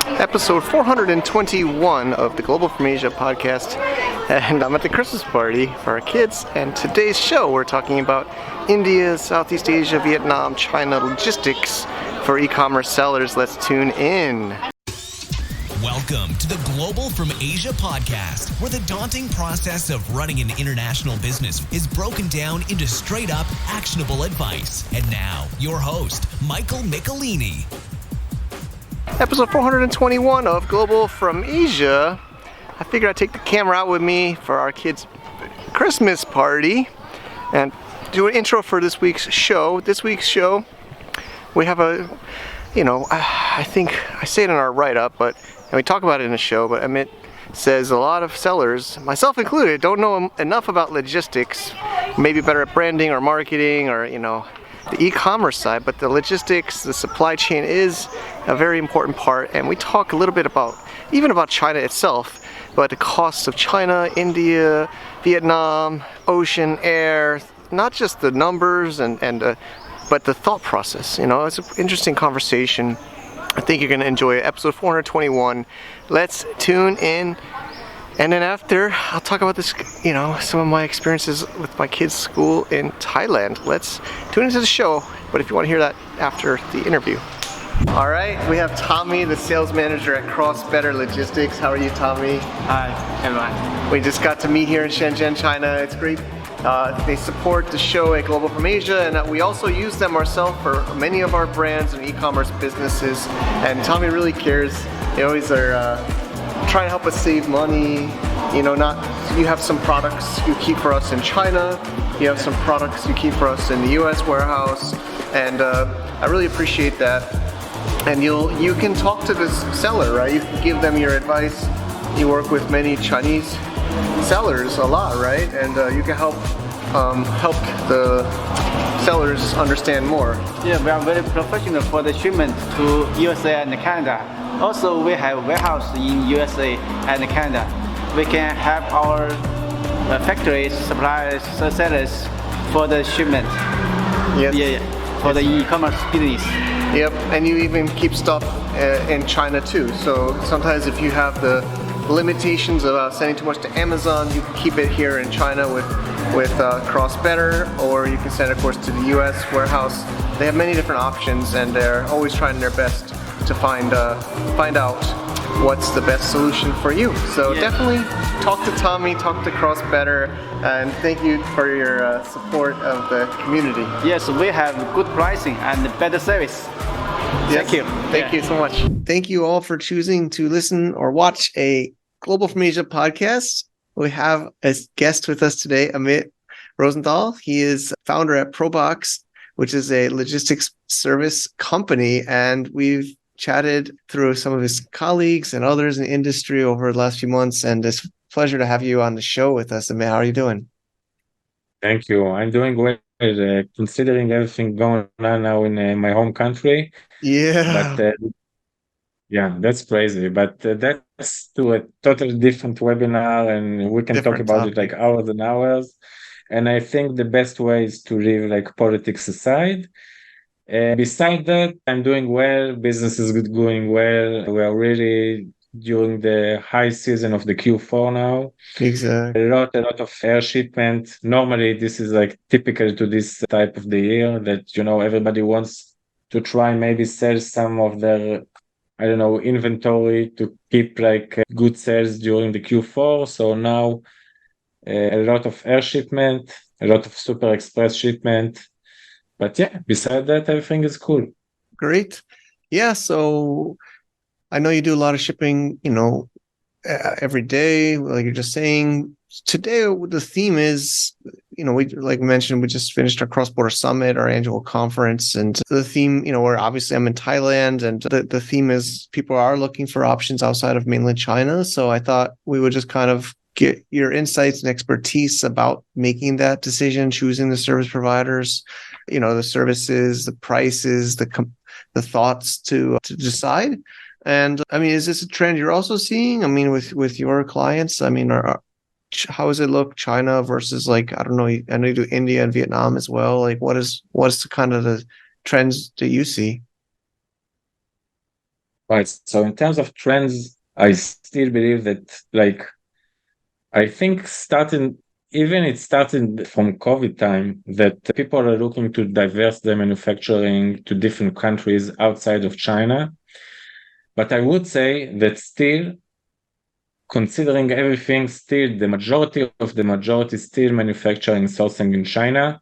Episode 421 of the Global from Asia podcast, and I'm at the Christmas party for our kids. And today's show, we're talking about India, Southeast Asia, Vietnam, China logistics for e-commerce sellers. Let's tune in. Welcome to the Global from Asia podcast, where the daunting process of running an international business is broken down into straight-up, actionable advice. And now, your host, Michael Michelini. Episode 421 of Global from Asia. I figured I'd take the camera out with me for our kids' Christmas party and do an intro for this week's show. This week's show, we have I think I say it in our write-up, and we talk about it in the show, but Amit says a lot of sellers, myself included, don't know enough about logistics, maybe better at branding or marketing or, the e-commerce side, but the logistics, the supply chain is a very important part. And we talk a little bit about China itself, but the costs of China, India, Vietnam, ocean, air, not just the numbers but the thought process. It's an interesting conversation. I think you're going to enjoy it. Episode 421. Let's tune in. And then after, I'll talk about this, some of my experiences with my kids' school in Thailand. Let's tune into the show. But if you want to hear that after the interview. All right, we have Tommy, the sales manager at Cross Better Logistics. How are you, Tommy? Hi, everyone. We just got to meet here in Shenzhen, China. It's great. They support the show at Global from Asia, and we also use them ourselves for many of our brands and e-commerce businesses. And Tommy really cares. They always are trying to help us save money. You have some products you keep for us in China. You have some products you keep for us in the U.S. warehouse, and I really appreciate that. And you can talk to this seller, right? You can give them your advice. You work with many Chinese sellers a lot, right? And you can help the sellers understand more. Yeah, we are very professional for the shipment to USA and Canada. Also, we have warehouse in USA and Canada. We can help our factories, suppliers, sellers for the shipment. Yes. Yeah, for the e-commerce business. Yep, and you even keep stuff in China too. So sometimes if you have the limitations of sending too much to Amazon, you can keep it here in China with Cross Better, or you can send, of course, to the U.S. warehouse. They have many different options, and they're always trying their best to find out what's the best solution for you. So Definitely talk to Tommy, talk to Cross Better, and thank you for your support of the community. Yes, we have good pricing and better service. Yes. Thank you. Thank you so much. Thank you all for choosing to listen or watch a Global from Asia podcast. We have a guest with us today, Amit Rosenthal. He is founder at Probox, which is a logistics service company, and we've chatted through some of his colleagues and others in the industry over the last few months, and it's a pleasure to have you on the show with us. Amit, how are you doing? Thank you. I'm doing well, considering everything going on now in my home country. Yeah. But that's crazy. But that's to a totally different webinar, and we can talk about it like hours and hours. And I think the best way is to leave like politics aside. Beside that, I'm doing well. Business is going well. We are really during the high season of the Q4 now. Exactly. A lot of air shipment. Normally, this is like typical to this type of the year that, everybody wants to try maybe sell some of their, inventory to keep like good sales during the Q4. So now a lot of air shipment, a lot of super express shipment. But beside that, everything is cool. Great. Yeah, so I know you do a lot of shipping, every day, like you're just saying. Today, the theme is, we like mentioned, we just finished our cross-border summit, our annual conference, and the theme, where obviously I'm in Thailand, and the theme is people are looking for options outside of mainland China. So I thought we would just kind of get your insights and expertise about making that decision, choosing the service providers, the services, the prices, the thoughts to decide. And I mean, is this a trend you're also seeing? I mean, with your clients, I mean, how does it look, China versus I don't know, I know you do India and Vietnam as well. Like what's the kind of the trends that you see? Right. So in terms of trends, I still believe that I think it started from COVID time that people are looking to diverse their manufacturing to different countries outside of China. But I would say that still, considering everything, still the majority still manufacturing sourcing in China.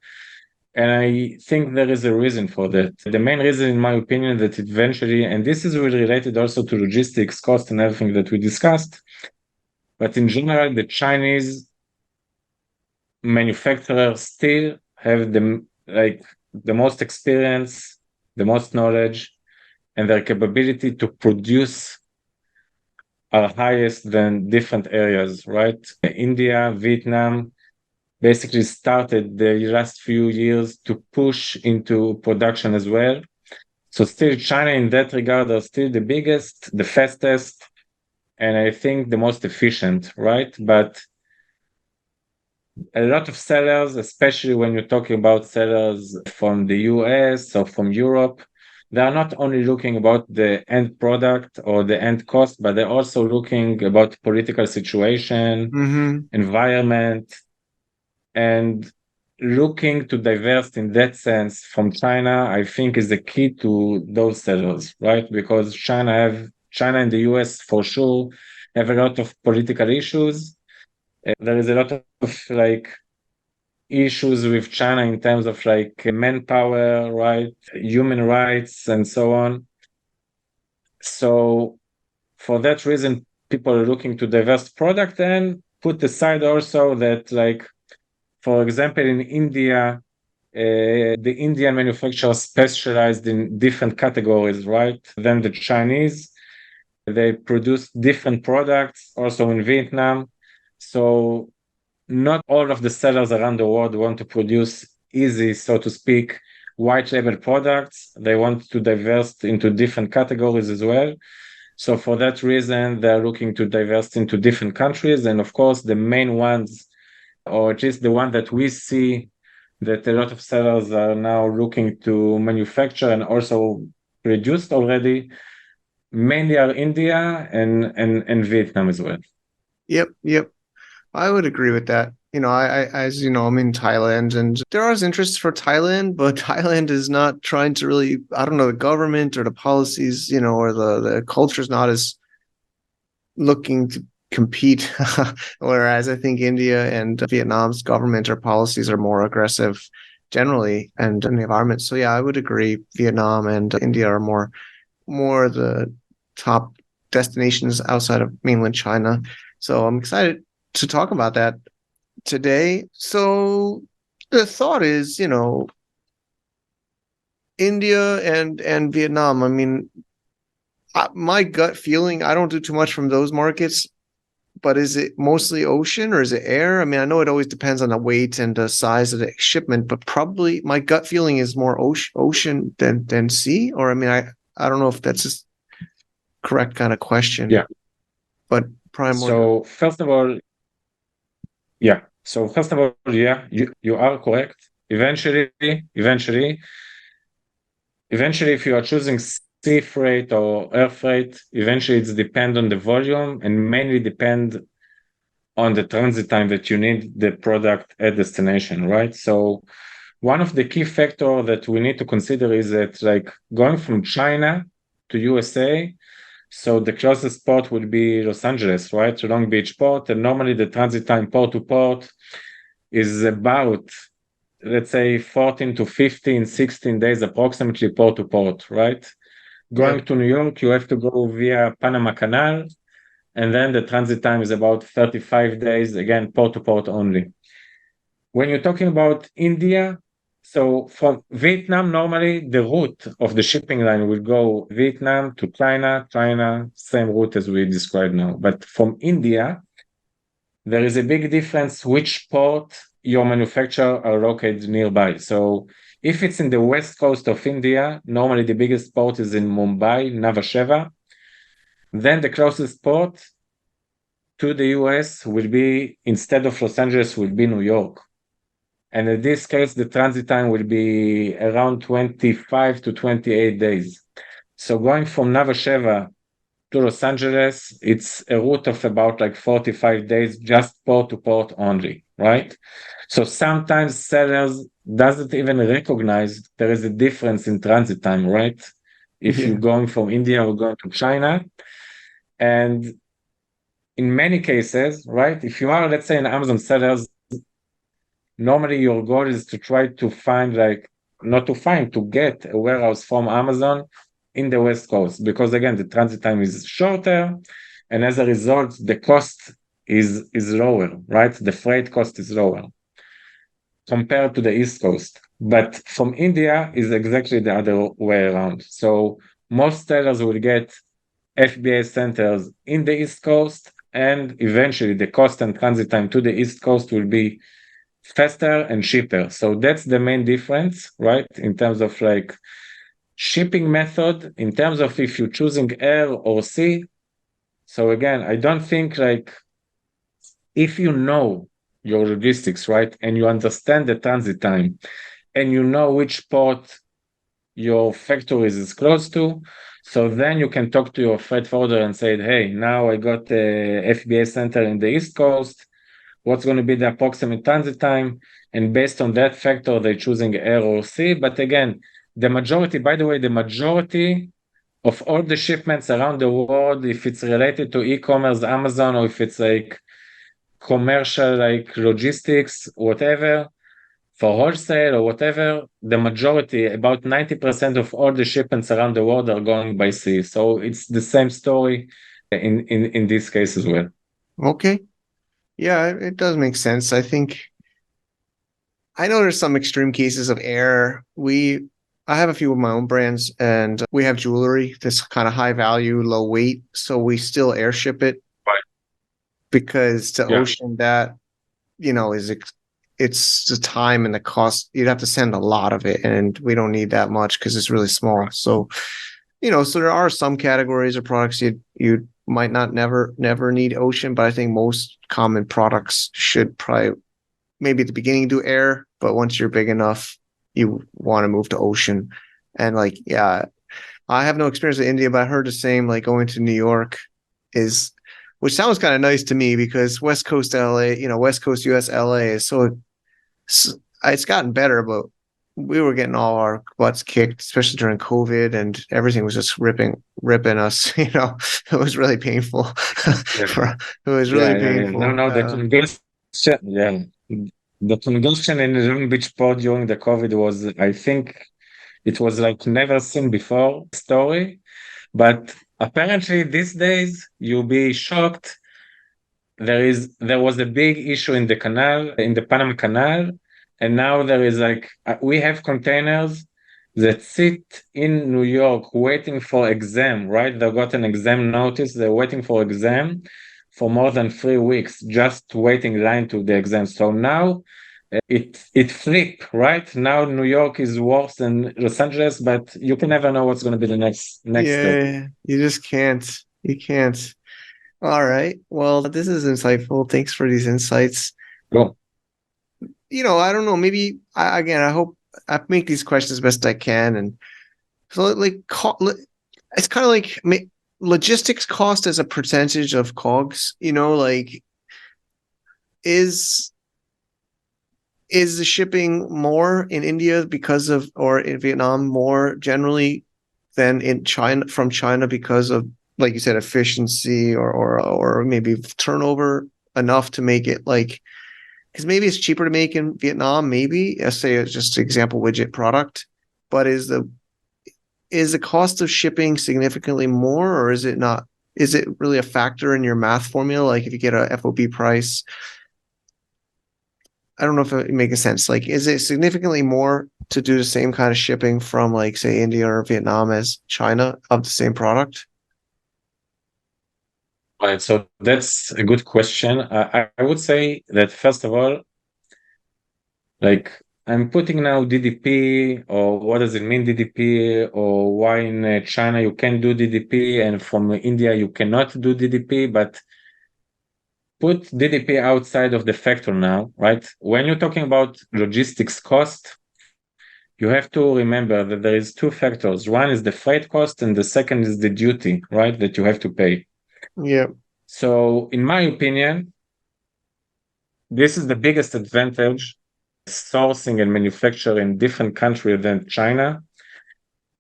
And I think there is a reason for that. The main reason, in my opinion, that eventually, and this is really related also to logistics, cost, and everything that we discussed, but in general, the Chinese manufacturers still have the most experience, the most knowledge, and their capability to produce are highest than different areas, right? India, Vietnam basically started the last few years to push into production as well. So still China in that regard are still the biggest, the fastest, and I think the most efficient, right? But a lot of sellers, especially when you're talking about sellers from the US or from Europe, they are not only looking about the end product or the end cost, but they're also looking about political situation, environment, and looking to divest in that sense from China, I think is the key to those sellers, right? Because China and the US for sure have a lot of political issues. There is a lot of issues with China in terms of manpower, right, human rights, and so on. So for that reason, people are looking to divest product and put aside also that, for example, in India, the Indian manufacturers specialized in different categories, right, than the Chinese. They produce different products also in Vietnam. So not all of the sellers around the world want to produce easy, so to speak, white label products. They want to divest into different categories as well. So for that reason, they're looking to divest into different countries. And of course, the main ones, or at least the one that we see that a lot of sellers are now looking to manufacture and also produced already, mainly are India and Vietnam as well. Yep. I would agree with that. As you know, I'm in Thailand, and there is interest for Thailand, but Thailand is not trying to really, I don't know, the government or the policies, or the culture is not as looking to compete. Whereas I think India and Vietnam's government or policies are more aggressive generally and in the environment. So yeah, I would agree. Vietnam and India are more the top destinations outside of mainland China. So I'm excited to talk about that today. So the thought is, India and Vietnam. I mean, my gut feeling, I don't do too much from those markets, but is it mostly ocean or is it air? I mean, I know it always depends on the weight and the size of the shipment, but probably my gut feeling is more ocean than sea. Or I mean, I don't know if that's a correct kind of question. Yeah. But probably more. So first of all, yeah. You are correct. Eventually, if you are choosing sea freight or air freight, eventually it's depend on the volume and mainly depend on the transit time that you need the product at destination, right? So one of the key factors that we need to consider is that going from China to USA, so the closest port would be Los Angeles, right? Long Beach port. And normally the transit time port to port is about, let's say, 14 to 15, 16 days approximately port to port, right? Going to New York, you have to go via Panama Canal. And then the transit time is about 35 days, again, port to port only. When you're talking about India, so from Vietnam, normally the route of the shipping line will go Vietnam to China, same route as we described now. But from India, there is a big difference which port your manufacturer are located nearby. So if it's in the west coast of India, normally the biggest port is in Mumbai, Nhava Sheva. Then the closest port to the US will be, instead of Los Angeles, will be New York. And in this case, the transit time will be around 25 to 28 days. So going from Nhava Sheva to Los Angeles, it's a route of about like 45 days, just port to port only, right? So sometimes sellers doesn't even recognize there is a difference in transit time, right? If you're going from India or going to China. And in many cases, right, if you are, let's say, an Amazon sellers, normally your goal is to try to find to get a warehouse from Amazon in the West Coast, because again, the transit time is shorter, and as a result, the cost is lower, right? The freight cost is lower compared to the East Coast. But from India is exactly the other way around. So most sellers will get FBA centers in the East Coast, and eventually the cost and transit time to the East Coast will be faster and cheaper. So that's the main difference, right? In terms of like shipping method, in terms of if you're choosing air or sea. So again, I don't think like if you know your logistics, right, and you understand the transit time, and you know which port your factories is close to, so then you can talk to your freight forwarder and say, hey, now I got a FBA center in the East Coast. What's going to be the approximate transit time? And based on that factor, they're choosing air or sea. But again, the majority of all the shipments around the world, if it's related to e-commerce, Amazon, or if it's like commercial, like logistics, whatever, for wholesale or whatever, the majority, about 90% of all the shipments around the world are going by sea. So it's the same story in this case as well. Okay. Yeah, it does make sense. I know there's some extreme cases of air. I have a few of my own brands, and we have jewelry that's kind of high value, low weight, so we still airship it. Right. Because to Yeah. ocean, that it's the time and the cost. You'd have to send a lot of it, and we don't need that much because it's really small. So, so there are some categories of products you might not never need ocean, but I think most common products should probably maybe at the beginning do air, but once you're big enough, you want to move to ocean. And like, yeah, I have no experience in India, but I heard the same, like going to New York which sounds kind of nice to me because West Coast LA, West Coast US LA is it's gotten better, but we were getting all our butts kicked, especially during COVID, and everything was just ripping us. It was really painful. It was really painful. No, the congestion in Long Beach Port during the COVID was, I think, it was like never seen before story. But apparently these days you'll be shocked. There was a big issue in the canal, in the Panama Canal, and now there is we have containers that sit in New York waiting for exam, right? They got an exam notice, they're waiting for exam for more than 3 weeks, just waiting line to the exam. So now it flip, right? Now New York is worse than Los Angeles, but you can never know what's going to be the next step. Yeah, you just can't. You can't. All right. Well, this is insightful. Thanks for these insights. Cool. I don't know. Maybe I hope I make these questions best I can. And so, it's kind of like logistics cost as a percentage of COGS. Is the shipping more in India or in Vietnam more generally than in China, from China, because of, like you said, efficiency or maybe turnover enough to make it because maybe it's cheaper to make in Vietnam, maybe, let's say it's just an example widget product, but is the cost of shipping significantly more, or is it not? Is it really a factor in your math formula? Like if you get a FOB price, I don't know if it makes sense. Like, is it significantly more to do the same kind of shipping from, like, say, India or Vietnam as China of the same product? Right, so that's a good question. I would say that first of all, like I'm putting now DDP, or what does it mean DDP, or why in China you can do DDP and from India you cannot do DDP, but put DDP outside of the factor now, right? When you're talking about logistics cost, you have to remember that there is two factors. One is the freight cost, and the second is the duty, right, that you have to pay. Yeah. So, in my opinion, this is the biggest advantage sourcing and manufacturing in different countries than China,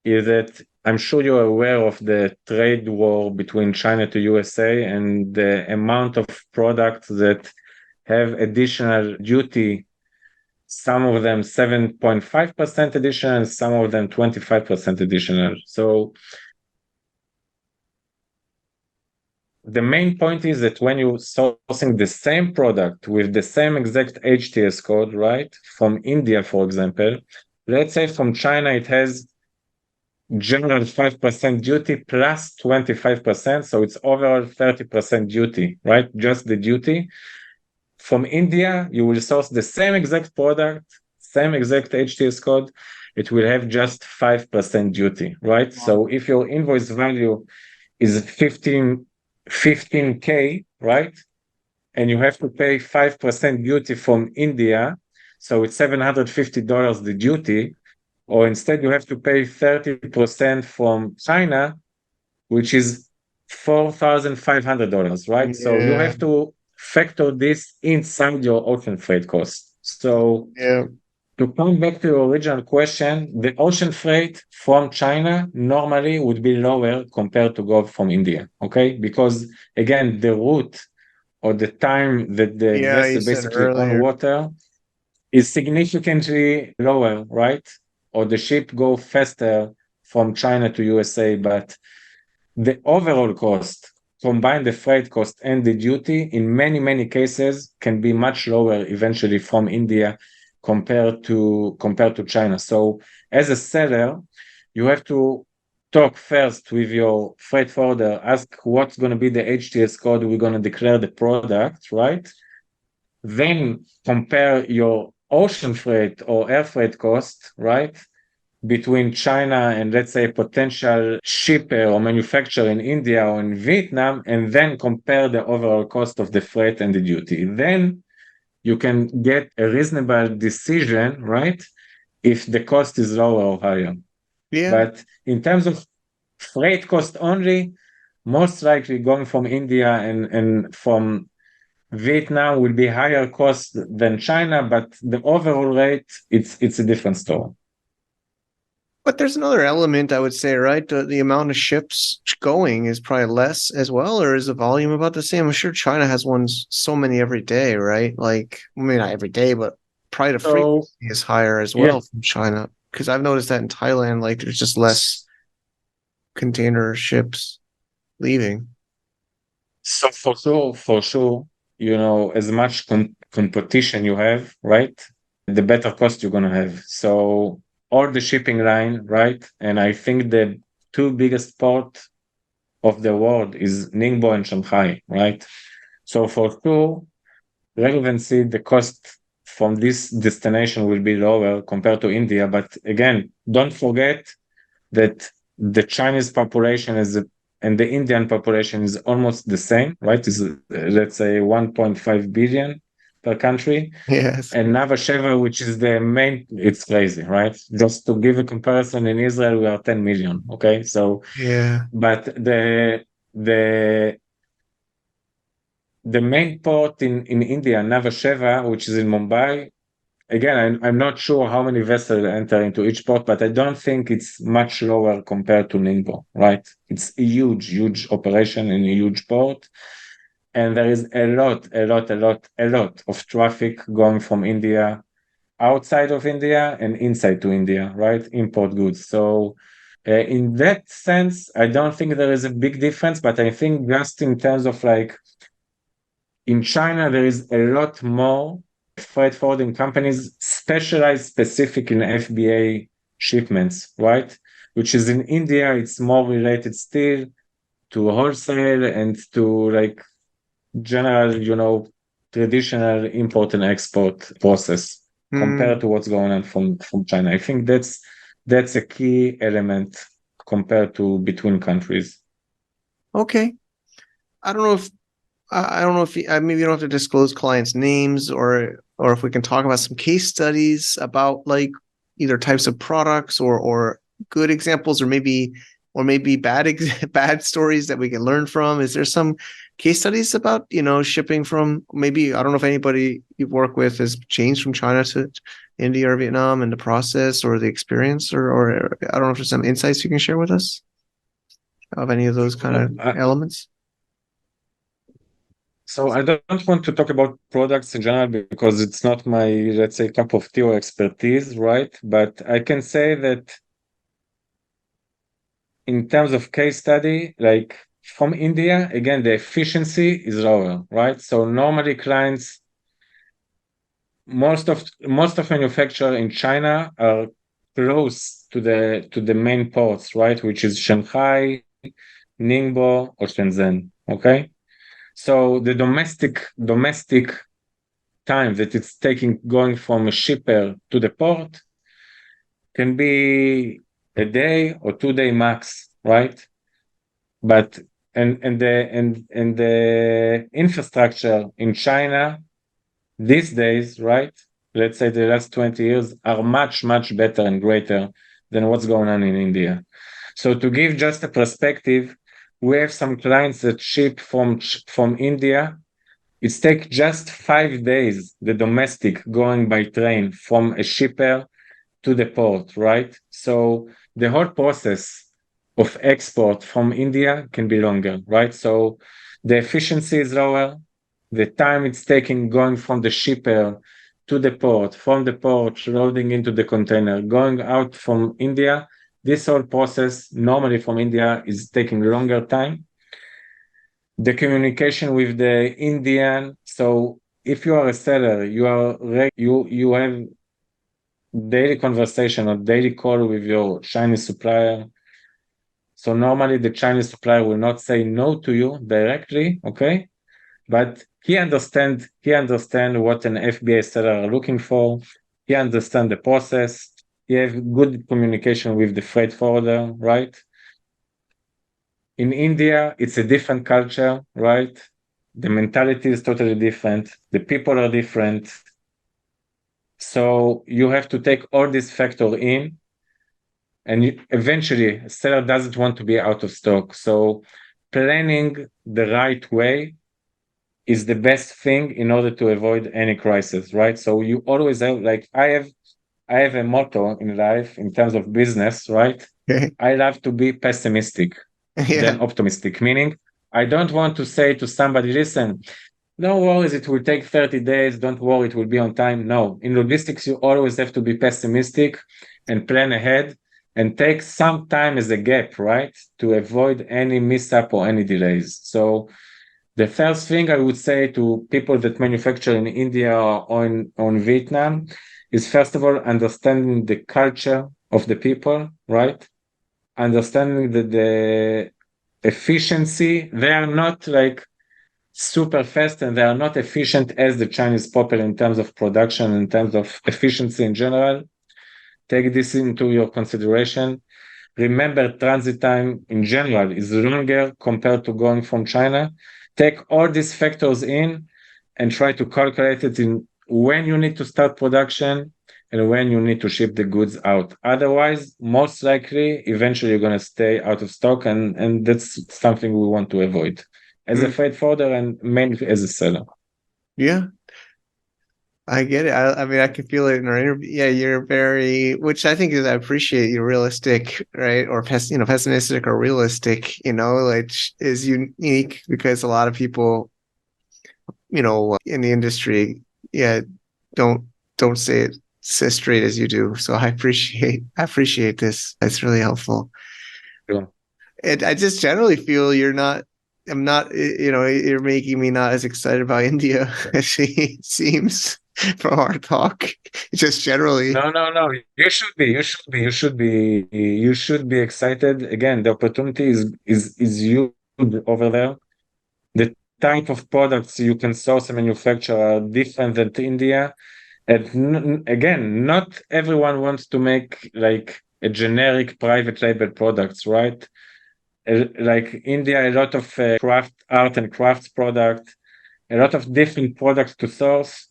is that I'm sure you're aware of the trade war between China to USA and the amount of products that have additional duty, some of them 7.5% additional, some of them 25% additional. So the main point is that when you're sourcing the same product with the same exact HTS code, right, from India, for example, let's say from China, it has general 5% duty plus 25%. So it's overall 30% duty, right? Just the duty. From India, you will source the same exact product, same exact HTS code. It will have just 5% duty, right? Wow. So if your invoice value is 15K, right? And you have to pay 5% duty from India. So it's $750 the duty. Or instead you have to pay 30% from China, which is $4,500, right? Yeah. So you have to factor this inside your ocean freight cost. So to come back to your original question, the ocean freight from China normally would be lower compared to go from India, okay? Because again, the route or the time that the vessel basically on water is significantly lower, right? Or the ship go faster from China to USA, but the overall cost, combine the freight cost and the duty, in many, many cases can be much lower eventually from India compared to China. So as a seller, you have to talk first with your freight forwarder, ask what's going to be the HTS code we're going to declare the product, right? Then compare your ocean freight or air freight cost, right, between China and let's say a potential shipper or manufacturer in India or in Vietnam, and then compare the overall cost of the freight and the duty. Then you can get a reasonable decision, right, if the cost is lower or higher. Yeah. But in terms of freight cost only, most likely going from India and from Vietnam will be higher cost than China, but the overall rate, it's a different story. But there's another element, I would say, right? The amount of ships going is probably less as well, or is the volume about the same? I'm sure China has ones so many every day, right? Like, I mean, not every day, but probably the frequency is higher as well from China. Because I've noticed that in Thailand, like there's just less container ships leaving. So for sure, you know, as much competition you have, right, the better cost you're going to have. So or the shipping line, right? And I think the two biggest ports of the world is Ningbo and Shanghai, right? So for sure, relevancy, the cost from this destination will be lower compared to India. But again, don't forget that the Chinese population and the Indian population is almost the same, right? Is let's say 1.5 billion per country. Yes. And Nava Sheva, which is the main, it's crazy, right? Just to give a comparison, in Israel we are 10 million. Okay, so yeah. But the main port in India, Nava Sheva, which is in Mumbai, again, I'm not sure how many vessels enter into each port, but I don't think it's much lower compared to Ningbo, right? It's a huge operation in a huge port. And there is a lot of traffic going from India, outside of India and inside to India, right? Import goods. So in that sense, I don't think there is a big difference, but I think just in terms of like, in China, there is a lot more freight forwarding companies specialized specific in FBA shipments, right? Which is in India, it's more related still to wholesale and to like general, you know, traditional import and export process compared to what's going on from China. I think that's a key element compared to between countries. Okay. I don't know if maybe you don't have to disclose clients' names or if we can talk about some case studies about like either types of products or good examples, or maybe bad stories that we can learn from? Is there some case studies about, shipping from, maybe, I don't know if anybody you work with has changed from China to India or Vietnam, and the process or the experience, or I don't know if there's some insights you can share with us of any of those kind of elements? So I don't want to talk about products in general because it's not my, let's say, cup of tea or expertise, right? But I can say that in terms of case study, like from India, again, the efficiency is lower, right? So normally clients, most of manufacturer in China are close to the main ports, right? Which is Shanghai, Ningbo, or Shenzhen. Okay. So the domestic time that it's taking going from a shipper to the port can be a day or 2 day max, right? But and the infrastructure in China these days, right? Let's say the last 20 years are much better and greater than what's going on in India. So to give just a perspective, we have some clients that ship from India. It takes just 5 days, the domestic going by train from a shipper to the port, right? So the whole process of export from India can be longer, right? So the efficiency is lower. The time it's taking going from the shipper to the port, from the port, loading into the container, going out from India, this whole process normally from India is taking longer time. The communication with the Indian. So if you are a seller, you have daily conversation or daily call with your Chinese supplier. So normally the Chinese supplier will not say no to you directly, okay? But he understand what an FBA seller are looking for. He understand the process. He have good communication with the freight forwarder, right? In India, it's a different culture, right? The mentality is totally different. The people are different. So you have to take all this factor in, and eventually a seller doesn't want to be out of stock. So planning the right way is the best thing in order to avoid any crisis, right? So you always have, like, I have a motto in life in terms of business, right? Okay. I love to be pessimistic than optimistic, meaning I don't want to say to somebody, listen, no worries, it will take 30 days, don't worry, it will be on time. No, in logistics, you always have to be pessimistic and plan ahead and take some time as a gap, right? To avoid any mishap or any delays. So the first thing I would say to people that manufacture in India or in Vietnam is, first of all, understanding the culture of the people, right? Understanding that the efficiency, they are not like super fast and they are not efficient as the Chinese people in terms of production, in terms of efficiency in general. Take this into your consideration. Remember, transit time in general is longer compared to going from China. Take all these factors in and try to calculate it in when you need to start production and when you need to ship the goods out. Otherwise, most likely, eventually you're going to stay out of stock, and that's something we want to avoid as a freight forwarder and mainly as a seller. Yeah, I get it. I mean, I can feel it in our interview. Yeah, you're very, which I think is, I appreciate, you're realistic, right? Or pessimistic or realistic, which is unique because a lot of people, in the industry, yeah, don't say it as straight as you do. So I appreciate this. That's really helpful. Sure. And I just generally feel I'm not, you're making me not as excited about India as it seems from our talk. Just generally. No. You should be excited. Again, the opportunity is huge over there. The type of products you can source and manufacture are different than India. And again, not everyone wants to make like a generic private label products, right? Like India, a lot of art and crafts product, a lot of different products to source.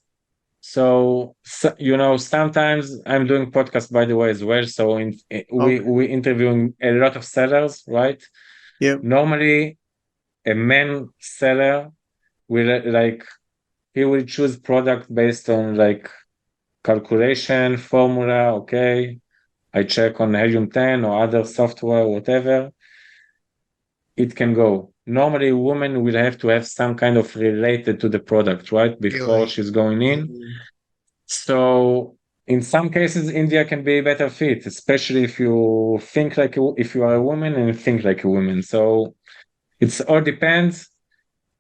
So, sometimes I'm doing podcast, by the way, as well. So we interviewing a lot of sellers, right? Yep. Normally, a man seller will he will choose product based on calculation formula. Okay, I check on Helium 10 or other software, whatever. It can go. Normally, a woman will have to have some kind of related to the product, right? Before Really? she's going in. So in some cases, India can be a better fit, especially if you think if you are a woman and think like a woman. So it's all depends.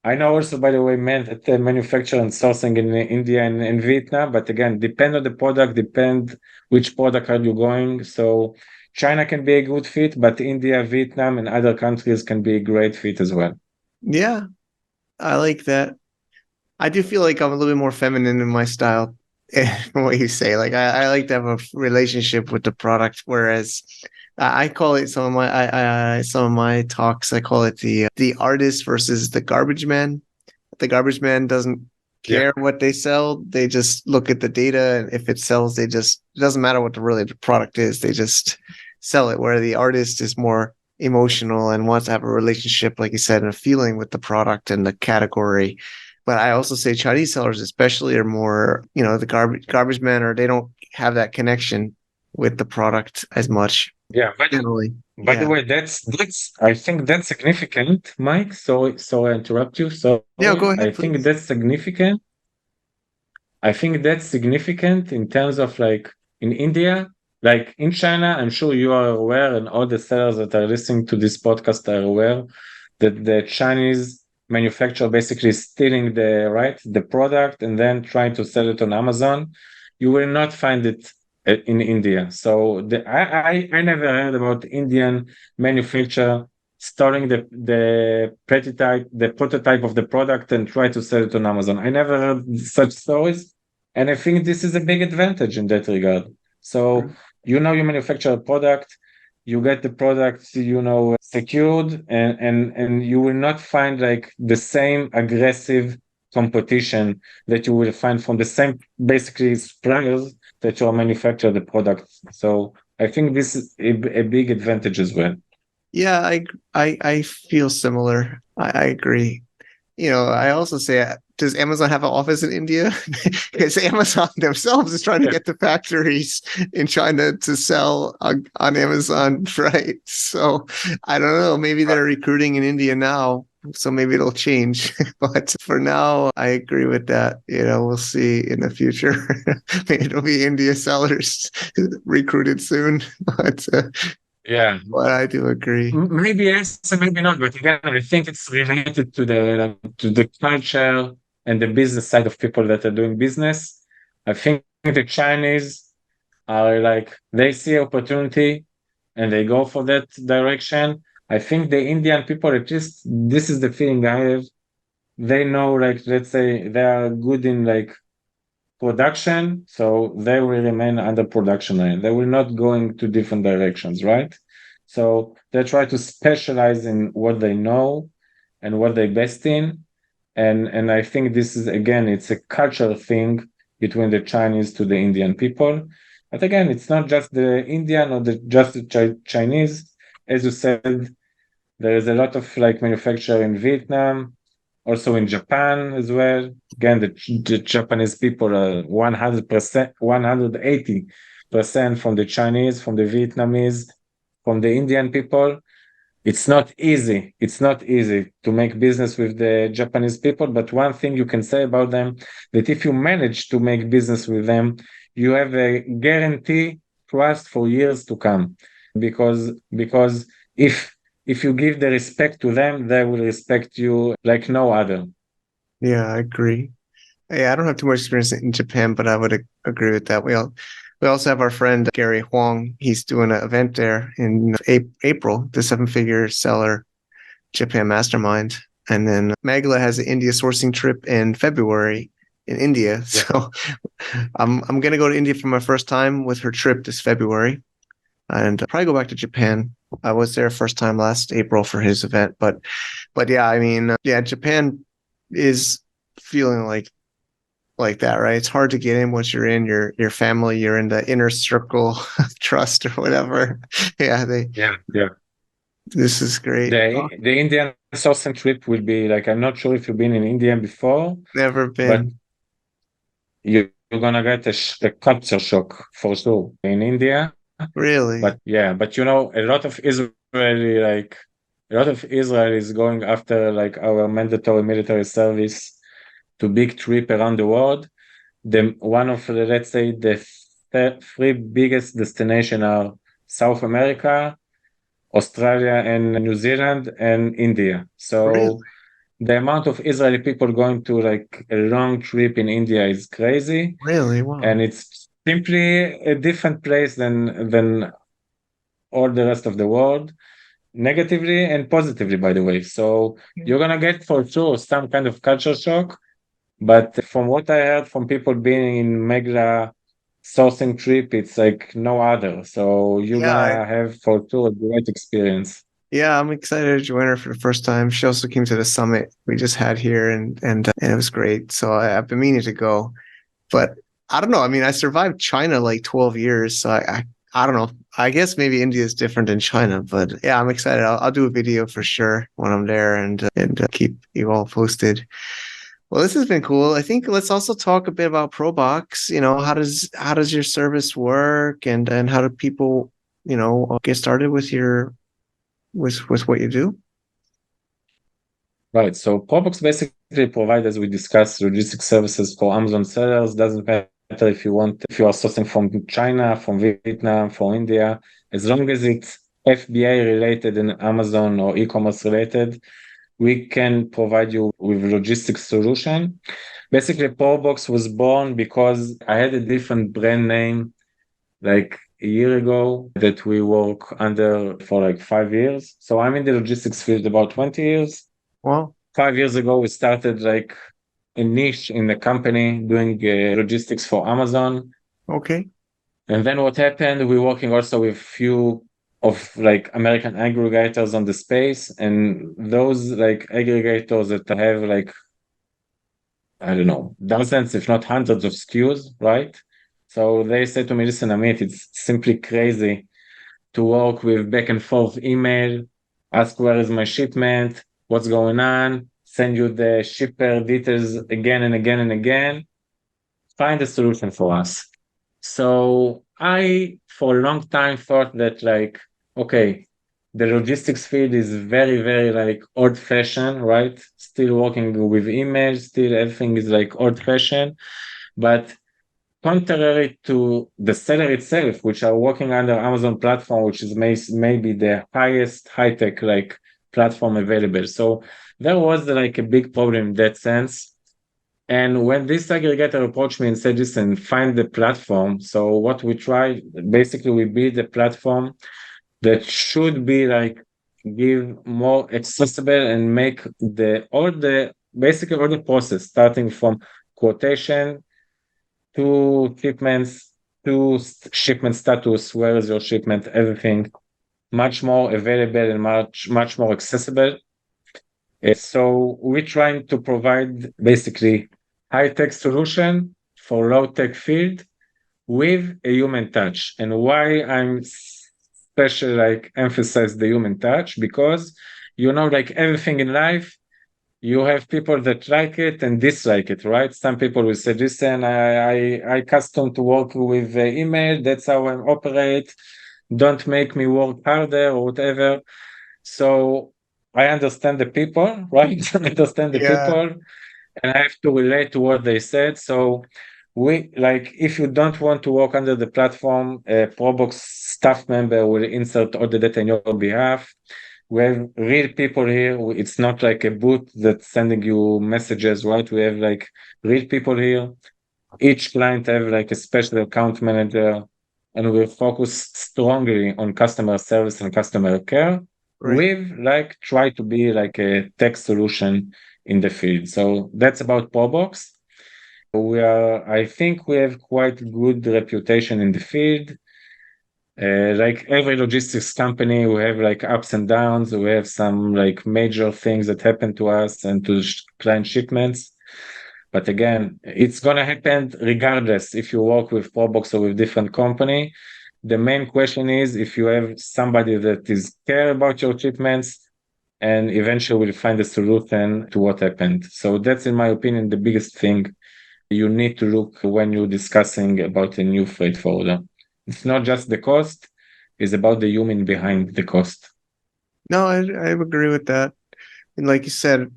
I know also, by the way, men that manufacture and sourcing in India and Vietnam, but again, depend on the product, depend which product are you going. So China can be a good fit, but India, Vietnam, and other countries can be a great fit as well. Yeah, I like that. I do feel like I'm a little bit more feminine in my style, from what you say. Like I like to have a relationship with the product, whereas I call it some of my talks. I call it the artist versus the garbage man. The garbage man doesn't Yeah. care what they sell. They just look at the data, and if it sells, it doesn't matter what the product is. They just sell it. Where the artist is more emotional and wants to have a relationship, like you said, and a feeling with the product and the category. But I also say Chinese sellers, especially, are more, the garbage men, or they don't have that connection with the product as much. Yeah, Generally, by the yeah, way, that's I think that's significant, Mike. So I interrupt you. yeah. Go Sorry. I ahead, think please. that's significant. I think that's significant in terms of in India, like in China. I'm sure you are aware, and all the sellers that are listening to this podcast are aware that the Chinese manufacturer basically is stealing the product and then trying to sell it on Amazon. You will not find it in India. So I never heard about Indian manufacturer stealing the prototype of the product and try to sell it on Amazon. I never heard such stories, and I think this is a big advantage in that regard. So you manufacture a product, you get the product secured, and you will not find the same aggressive competition that you will find from the same basically suppliers that you manufacture the product. So I think this is a big advantage as well. Yeah, I feel similar. I agree. I also say, does Amazon have an office in India? Because Amazon themselves is trying to get the factories in China to sell on Amazon, right? So I don't know. Maybe they're recruiting in India now, so maybe it'll change. But for now, I agree with that. We'll see in the future. Maybe it'll be India sellers recruited soon. Yeah, But I do agree. maybe yes and maybe not. But again, I think it's related to the culture and the business side of people that are doing business. I think the Chinese are they see opportunity and they go for that direction. I think the Indian people, at least this is the feeling I have. They know, let's say, they are good in production, so they will remain under production line. They will not go into different directions, right? So they try to specialize in what they know and what they best in. And I think this is, again, it's a cultural thing between the Chinese to the Indian people. But again, it's not just the Indian or just the Chinese. As you said, there is a lot of manufacture in Vietnam, also in Japan as well. Again, the Japanese people are 100%, 180% from the Chinese, from the Vietnamese, from the Indian people. It's not easy. It's not easy to make business with the Japanese people. But one thing you can say about them, that if you manage to make business with them, you have a guarantee trust for years to come. Because if you give the respect to them, they will respect you like no other. Yeah, I agree. Yeah, I don't have too much experience in Japan, but I would agree with that. We also have our friend Gary Huang. He's doing an event there in April, the Seven-Figure Seller Japan Mastermind. And then Magla has an India sourcing trip in February in India. Yeah. So I'm gonna go to India for my first time with her trip this February, and probably go back to Japan. I was there first time last April for his event, but yeah, I mean, Japan is feeling like like that, right? It's hard to get in once you're in your family, you're in the inner circle of trust or whatever. Yeah, Yeah. this is great. Oh, The Indian sourcing trip will be like, I'm not sure if you've been in India before, never but been. you're gonna get a culture shock for sure in India. Really? But yeah, but you know, a lot of Israelis going after like our mandatory military service to big trip around the world. The one of the, let's say the three biggest destination are South America, Australia and New Zealand and India. Really? So the amount of Israeli people going to like a long trip in India is crazy, Really? Wow. and it's simply a different place than all the rest of the world, negatively and positively, by the way. So you're gonna get for sure some kind of culture shock. But from what I heard from people being in Megla sourcing trip, it's like no other. So you're Yeah, gonna have for sure a great experience. yeah, I'm excited to join her for the first time. She also came to the summit we just had here, and it was great. So I've been meaning to go, but I don't know. I mean, I survived China like 12 years, so I don't know. I guess maybe India is different than China, but yeah, I'm excited. I'll do a video for sure when I'm there and keep you all posted. Well, this has been cool. I think let's also talk a bit about ProBox. You know, how does your service work, and how do people, get started with your with what you do? Right. So Probox basically provides, as we discussed, logistics services for Amazon sellers. Doesn't matter if you are sourcing from China, from Vietnam, from India, as long as it's FBA related and Amazon or e-commerce related, we can provide you with logistics solution. Basically, Probox was born because I had a different brand name like a year ago that we work under for like 5 years. So I'm in the logistics field about 20 years. Well, 5 years ago, we started like a niche in the company doing logistics for Amazon. okay. And then what happened, we're working also with few of like American aggregators on the space, and those like aggregators that have like, I don't know, dozens, if not hundreds of SKUs, right? So they said to me, listen, Amit, it's simply crazy to work with back and forth email, ask where is my shipment, what's going on, send you the shipper details again and again and again. Find a solution for us. So I, for a long time, thought that like, okay, the logistics field is very, very like old fashioned, right? Still working with emails, still everything is like old fashioned. But contrary to the seller itself, which are working under Amazon platform, which is maybe the highest high tech like platform available. So there was like a big problem in that sense. And when this aggregator approached me and said, listen, find the platform. So what we tried, basically we build a platform that should be like give more accessible and make basically all the process starting from quotation to shipments to shipment status, where is your shipment, everything much more available and much more accessible. So we're trying to provide basically high-tech solution for low-tech field with a human touch. And why I'm especially like emphasize the human touch, because like everything in life, you have people that like it and dislike it, right? Some people will say, listen, I custom to work with email. That's how I operate. Don't make me work harder or whatever. So I understand the people, right? I understand the Yeah. people, and I have to relate to what they said. So we like, if you don't want to work under the platform, a Probox staff member will insert all the data on your behalf. We have real people here. It's not like a bot that's sending you messages, right? We have like real people here. Each client have like a special account manager, and we focus strongly on customer service and customer care. Right. We've like try to be like a tech solution in the field. So that's about Probox. I think we have quite good reputation in the field. Like every logistics company, we have like ups and downs. We have some like major things that happen to us and to client shipments. But again, it's going to happen regardless if you work with Probox or with different company. The main question is if you have somebody that is care about your shipments and eventually will find a solution to what happened. So that's, in my opinion, the biggest thing you need to look when you're discussing about a new freight forwarder. It's not just the cost, it's about the human behind the cost. No, I agree with that. And like you said,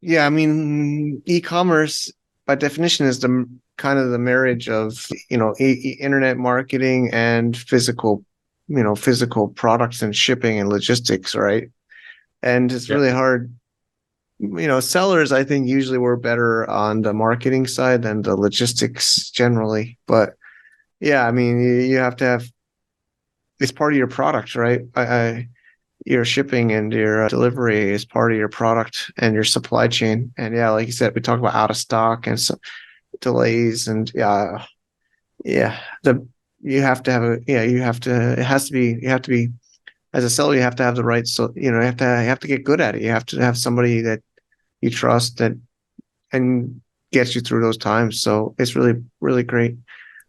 yeah, I mean, e-commerce by definition is the kind of the marriage of, internet marketing and physical products and shipping and logistics, right? And it's really hard. Sellers, I think, usually work better on the marketing side than the logistics generally. But yeah, I mean, you have to have, it's part of your product, right? Your shipping and your delivery is part of your product and your supply chain. And yeah, like you said, we talk about out of stock and some delays and you have to have as a seller, you have to have the right, so you have to get good at it. You have to have somebody that you trust and gets you through those times. So it's really, really great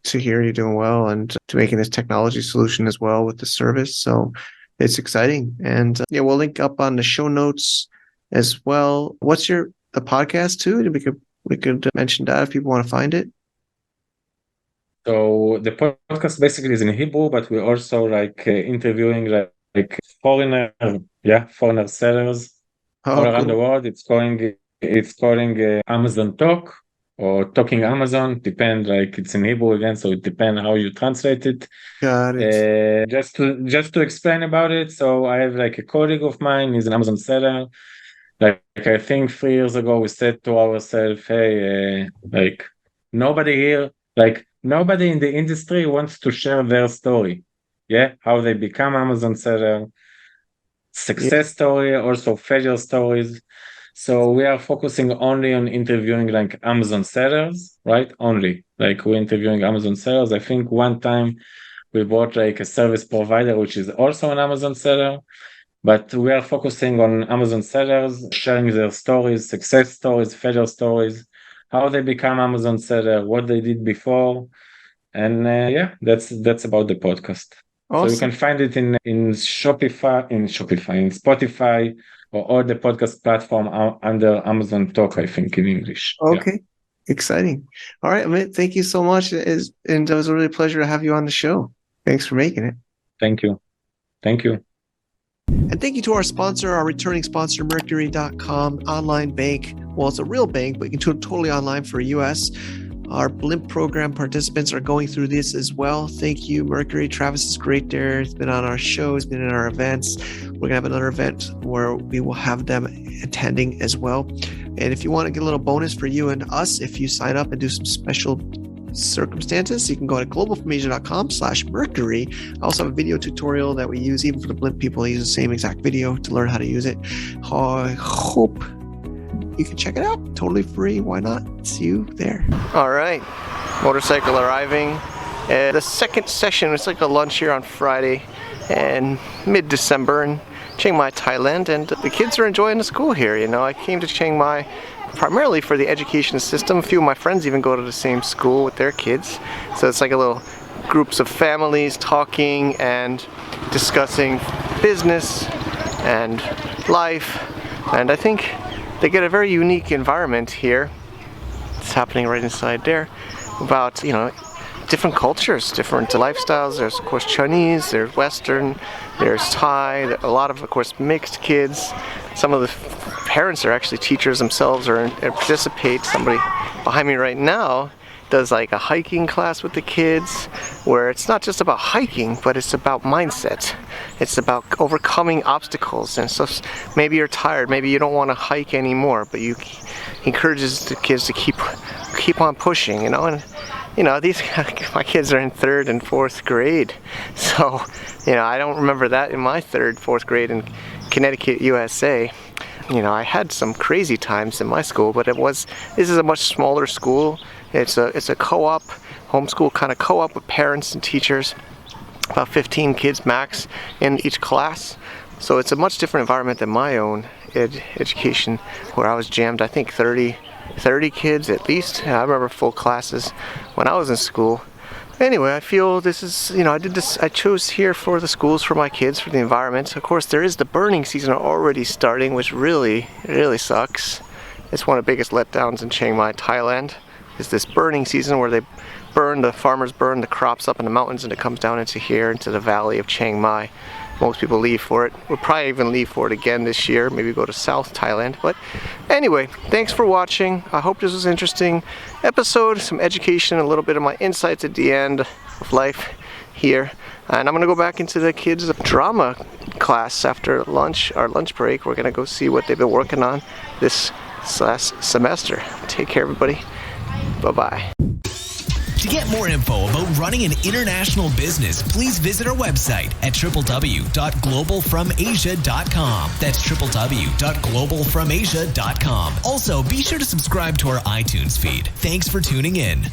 to hear you're doing well and to making this technology solution as well with the service. So it's exciting. And we'll link up on the show notes as well. What's the podcast too? We could mention that if people want to find it. So the podcast basically is in Hebrew, but we're also interviewing foreigner sellers all around the world. It's calling Amazon Talk or Talking Amazon. It's in Hebrew again, so it depends how you translate it. Got it. Just to explain about it. So I have a colleague of mine. He's an Amazon seller. I think 3 years ago we said to ourselves, hey, nobody in the industry wants to share their story. Yeah, how they become Amazon seller, success story, also failure stories. So we are focusing only on interviewing Amazon sellers, right? Only we're interviewing Amazon sellers. I think one time we bought a service provider, which is also an Amazon seller, but we are focusing on Amazon sellers, sharing their stories, success stories, failure stories, how they become Amazon seller, what they did before. And that's about the podcast. Awesome. So you can find it in Spotify, or all the podcast platform under Amazon Talk, I think, in English. Okay. Yeah. Exciting. All right, Amit, thank you so much. And it was a really pleasure to have you on the show. Thanks for making it. Thank you. And thank you to our sponsor, our returning sponsor, Mercury.com, online bank. Well, it's a real bank, but you can do it totally online for US. Our Blimp program participants are going through this as well. Thank you, Mercury. Travis is great there. He's been on our show. He's been in our events. We're going to have another event where we will have them attending as well. And if you want to get a little bonus for you and us, if you sign up and do some special circumstances, you can go to globalfromasia.com/Mercury. I also have a video tutorial that we use even for the Blimp people. I use the same exact video to learn how to use it. I hope you can check it out. Totally free. Why not? See you there. All right. Motorcycle arriving. The second session, it's like a lunch here on Friday and mid-December in Chiang Mai, Thailand. And the kids are enjoying the school here. I came to Chiang Mai primarily for the education system. A few of my friends even go to the same school with their kids. So it's like a little groups of families talking and discussing business and life. And I think they get a very unique environment here. It's happening right inside there about, different cultures, different lifestyles. There's, of course, Chinese, there's Western, there's Thai, a lot of course, mixed kids. Some of the parents are actually teachers themselves or participate. Somebody behind me right now does a hiking class with the kids where it's not just about hiking, but it's about mindset. It's about overcoming obstacles. And so maybe you're tired, maybe you don't want to hike anymore, but you encourages the kids to keep on pushing, and these my kids are in 3rd and 4th grade. So, I don't remember that in my 3rd, 4th grade in Connecticut, USA. I had some crazy times in my school, but this is a much smaller school. It's a co-op, homeschool kind of co-op with parents and teachers, about 15 kids max in each class. So it's a much different environment than my own education, where I was jammed, I think 30 30 kids at least. I remember full classes when I was in school. Anyway, I feel this is, I chose here for the schools, for my kids, for the environment. Of course, there is the burning season already starting, which really, really sucks. It's one of the biggest letdowns in Chiang Mai, Thailand, is this burning season where the farmers burn the crops up in the mountains and it comes down into here, into the valley of Chiang Mai. Most people leave for it. We'll probably even leave for it again this year, maybe go to South Thailand. But anyway, thanks for watching. I hope this was an interesting episode, some education, a little bit of my insights at the end of life here. And I'm gonna go back into the kids' drama class after lunch, our lunch break. We're gonna go see what they've been working on this last semester. Take care, everybody. Bye-bye. To get more info about running an international business, please visit our website at www.globalfromasia.com. That's www.globalfromasia.com. Also, be sure to subscribe to our iTunes feed. Thanks for tuning in.